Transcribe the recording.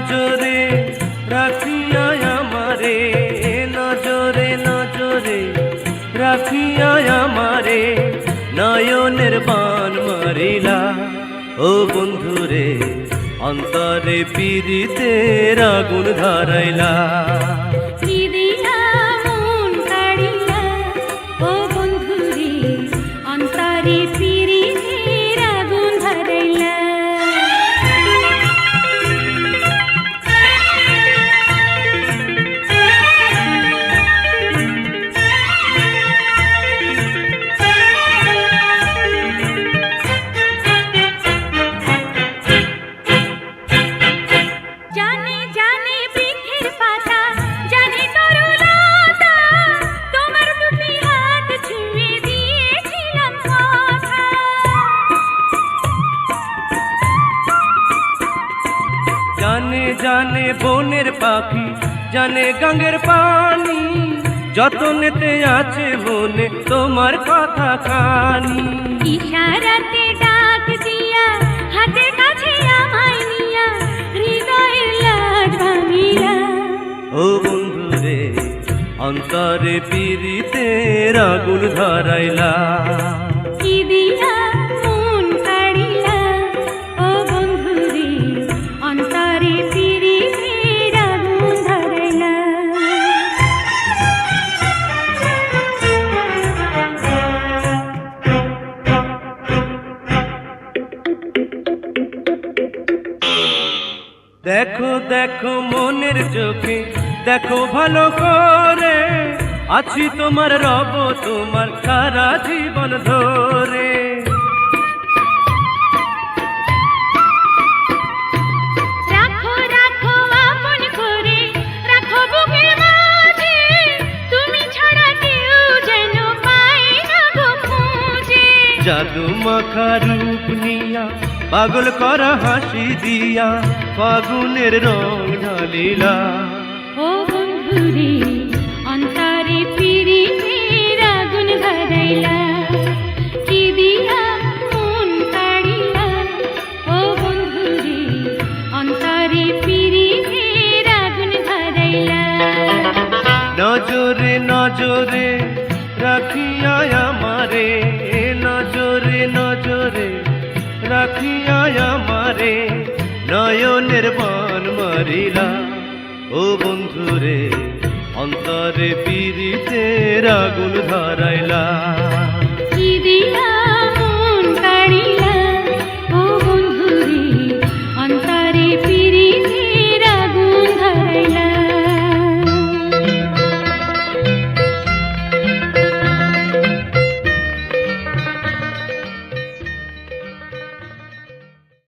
নজরে রাখিয়া আমারে, নজরে নজরে রাখিয়া আমারে নয়নের বান মারিলা। ও বন্ধুরে অন্তরে পীড়িতের আগুন ধরাইলা। জানে জানে বনের পাখি, জানে গঙ্গের পানি, যতনেতে আছে মনে তোমার কথা খানি। ইশারাতে ডাক দিয়া হাতের কাছে আমায় নিয়া হৃদয়ের লাজ ভাঙিলা। ও বন্ধুরে অন্তরে পীড়িতের আগুন ধরাইলা। কি দিয়া মন কাড়িলা, ও বন্ধুরে অন্তরে পীড়িতের আগুন ধরাইলা। দেখো দেখো মনের চোখে দেখো ভালো করে, আছি তোমার রব তোমার সারা জীবন ধরে। রাখো রাখো আপন করে, রাখো বুকের মাঝে, তুমি ছাড়া কেউ যেন পায় না গো খুঁজে। জাদু মাখা রূপ নিয়া পাগল করা হাসি দিয়া ফাগুনের রং ঢালিলা। ও বন্ধুরে অন্তরে পীড়িতের আগুন ধরাইলা। কি দিয়া মন কাড়িলা, ও বন্ধুরে অন্তরে পীড়িতের আগুন ধরাইলা। নজরে নজরে রাখিয়া আমারে, নজরে নজরে রাখিয়া আমারে নয়নের বান মারিলা। ও বন্ধুরে অন্তরে পীড়িতের আগুন ধরাইলা।